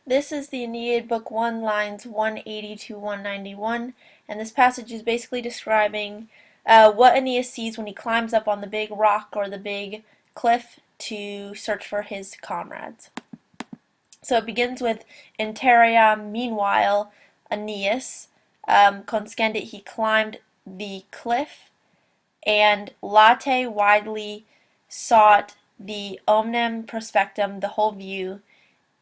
This is the Aeneid, Book 1, lines 180 to 191, and this passage is basically describing what Aeneas sees when he climbs up on the big rock or the big cliff to search for his comrades. So it begins with Interia, meanwhile, Aeneas conscendit, he climbed the cliff, and late widely sought the omnem prospectum, the whole view,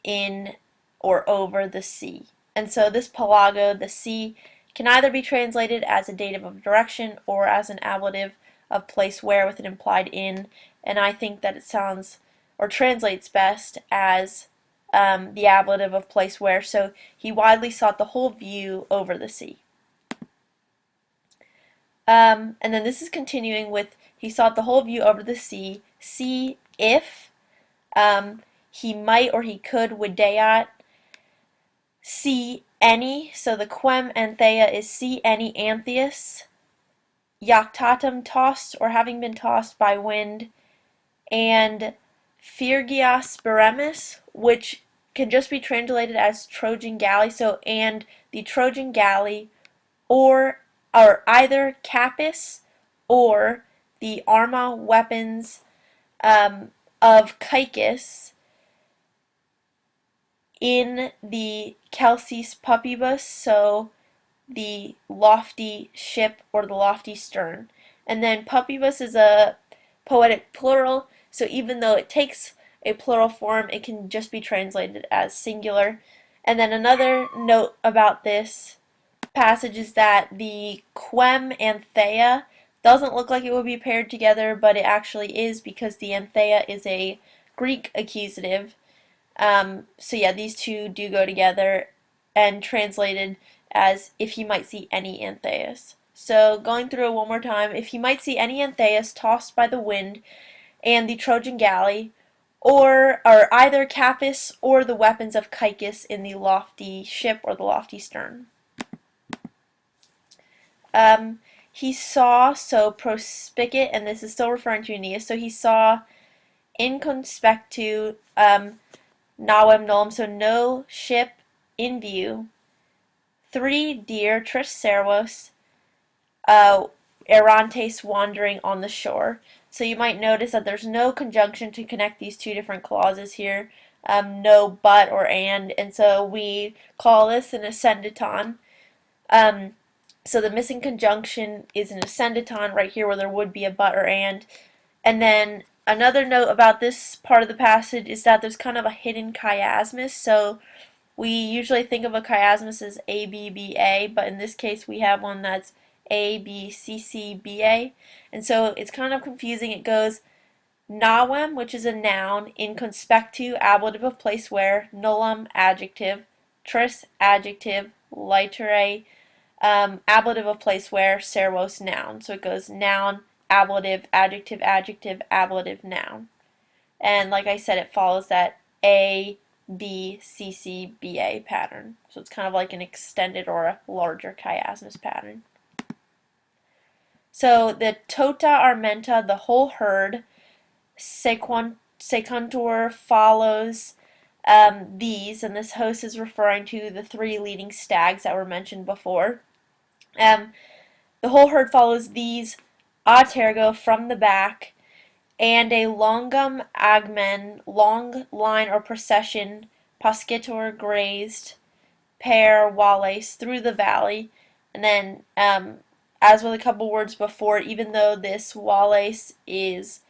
in or over the sea. And so this pelago, the sea, can either be translated as a dative of direction or as an ablative of place where with an implied in, and I think that it sounds or translates best as the ablative of place where, so he widely sought the whole view over the sea. And then this is continuing with he sought the whole view over the sea, see if he might or he could videat, see any, so the quem anthea is see any antheus, jactatum tossed or having been tossed by wind, and Phrygias Beremis, which can just be translated as Trojan galley, so and the Trojan galley, or either Capys or the arma weapons of Caicus in the Celsis Pupibus, so the lofty ship or the lofty stern. And then Pupibus is a poetic plural, so even though it takes a plural form, it can just be translated as singular. And then another note about this passage is that the quem anthea doesn't look like it would be paired together, but it actually is because the anthea is a Greek accusative. So yeah, these two do go together and translated as if he might see any Antheus. So going through it one more time, if he might see any Antheus tossed by the wind and the Trojan galley, or either Capys or the weapons of Caicus in the lofty ship or the lofty stern. He saw, so prospicit, and this is still referring to Aeneas, so he saw in conspectu navem nullum, so no ship in view, 3 deer, tris servos, errantes, wandering on the shore. So you might notice that there's no conjunction to connect these two different clauses here, no but or and so we call this an ascendaton. So the missing conjunction is an ascendaton right here where there would be a but or and. And then another note about this part of the passage is that there's kind of a hidden chiasmus, so we usually think of a chiasmus as A, B, B, A, but in this case we have one that's A, B, C, C, B, A. And so it's kind of confusing. It goes navem, which is a noun, in conspectu, ablative of place where, nullum, adjective, tris, adjective, litere, ablative of place where, servos, noun. So it goes noun, ablative, adjective, adjective, ablative, noun. And like I said, it follows that A, B, C, C, B, A pattern. So it's kind of like an extended or a larger chiasmus pattern. So the tota armenta, the whole herd, secuntur follows these, and this host is referring to the 3 leading stags that were mentioned before. The whole herd follows these a tergo from the back, and a longum agmen, long line or procession, poscitur grazed, per valles, through the valley. And then, as with a couple words before, even though this valles is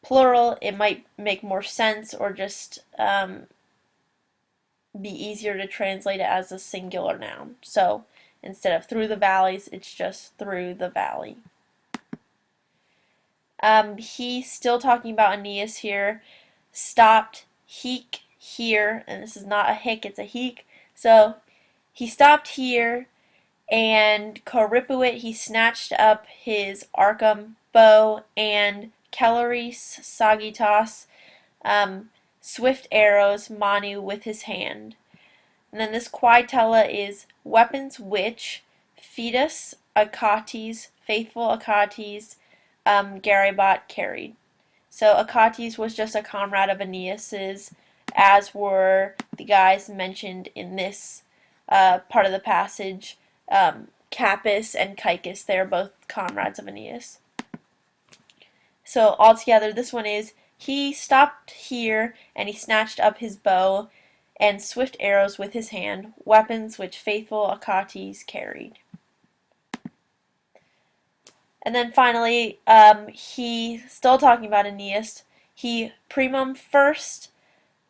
plural, it might make more sense or just be easier to translate it as a singular noun. So instead of through the valleys, it's just through the valley. He's still talking about Aeneas here. Stopped, heek, here, and this is not a hick, it's a heek. So he stopped here, and corripuit, he snatched up his arcum, bow, and celeris sagittas, swift arrows, manu, with his hand. And then this quaitella is weapons which, fetus, Achates, faithful Achates, Garabat carried. So Achates was just a comrade of Aeneas's, as were the guys mentioned in this part of the passage, Capys and Caicus. They are both comrades of Aeneas. So altogether, this one is, he stopped here, and he snatched up his bow and swift arrows with his hand, weapons which faithful Achates carried. And then finally, he, still talking about Aeneas, he primum first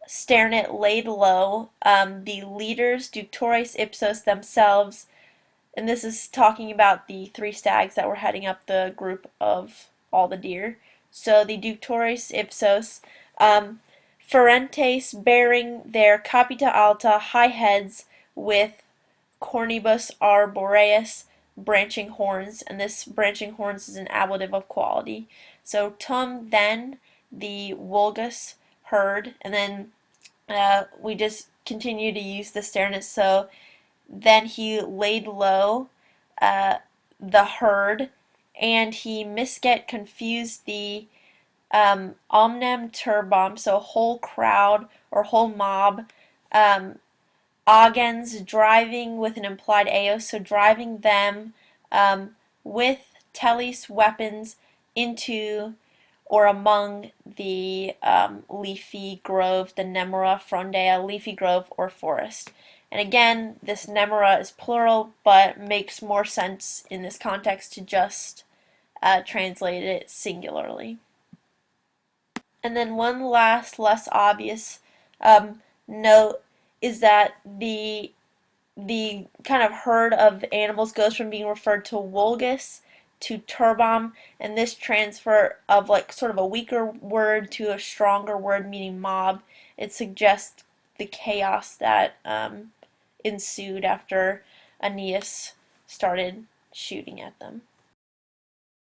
sternit laid low, the leaders ductores ipsos themselves, and this is talking about the three stags that were heading up the group of all the deer. So the ductores ipsos, ferentes bearing their capita alta high heads with cornibus arboreus branching horns, and this branching horns is an ablative of quality. So tum then the vulgus herd, and then we just continue to use the sternus. So then he laid low the herd, and he misget confused the omnem turbam, so whole crowd or whole mob, agens, driving with an implied eos, so driving them with teles weapons into or among the leafy grove, the nemera frondea, leafy grove or forest. And again, this nemera is plural, but makes more sense in this context to just translate it singularly. And then one last, less obvious note is that the kind of herd of animals goes from being referred to vulgus to turbam, and this transfer of like sort of a weaker word to a stronger word meaning mob, it suggests the chaos that ensued after Aeneas started shooting at them.